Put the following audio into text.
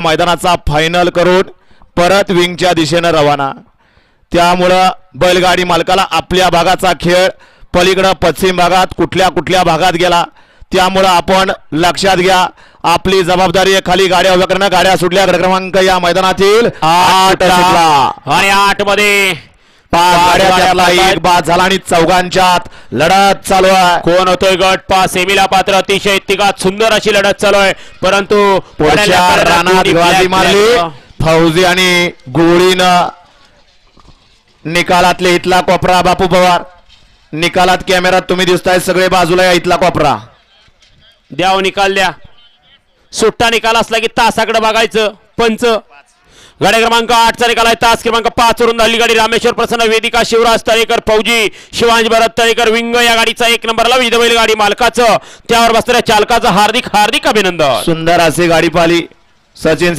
मैदानाचा final करून परत विंगच्या दिशेने रवाना। त्यामुळं बैलगाडी मालकाला आपल्या भागाचा खेळ पलीकडे पश्चिम भागात कुठल्या कुठल्या भागात गेला त्यामुळं आपण लक्षात घ्या। आपली जबाबदारी आहे खाली गाड्या उभ्या करणं। गाड्या सुटल्या क्रमांक या मैदानातील 8 आणि 8 मध्ये 5 गाड्या त्यातला एक बाद झाला आणि चौघांच्यात लढत चालू आहे। कोण होतोय गट 5 सेमीला पात्र। अतिशय तिघात सुंदर अशी लढत चालू आहे परंतु पुढच्या रानात गवाजी मारली फौजी आणि गोळीनं निकालातले इथला कोपरा। बापू पवार निकालात कॅमेरात तुम्ही दिसताय सगळे बाजूला या इथला कोपरा द्याव निकाल द्या। सुट्टा निकाल असला की तासाकडे बघायचं। पंच गाडी क्रमांक 8 चा निकाल आहे। तास क्रमांक 5 वरून धावली गाडी रामेश्वर प्रसन्न वेदिका शिवराज तळेकर फौजी शिवांश भरत तळेकर विंग या गाडीचा 1 नंबरला विविध बैलगाडी मालकाचं त्यावर बसणाऱ्या चालकाचं हार्दिक हार्दिक अभिनंदन। सुंदर अशी गाडी पाहिली सचिन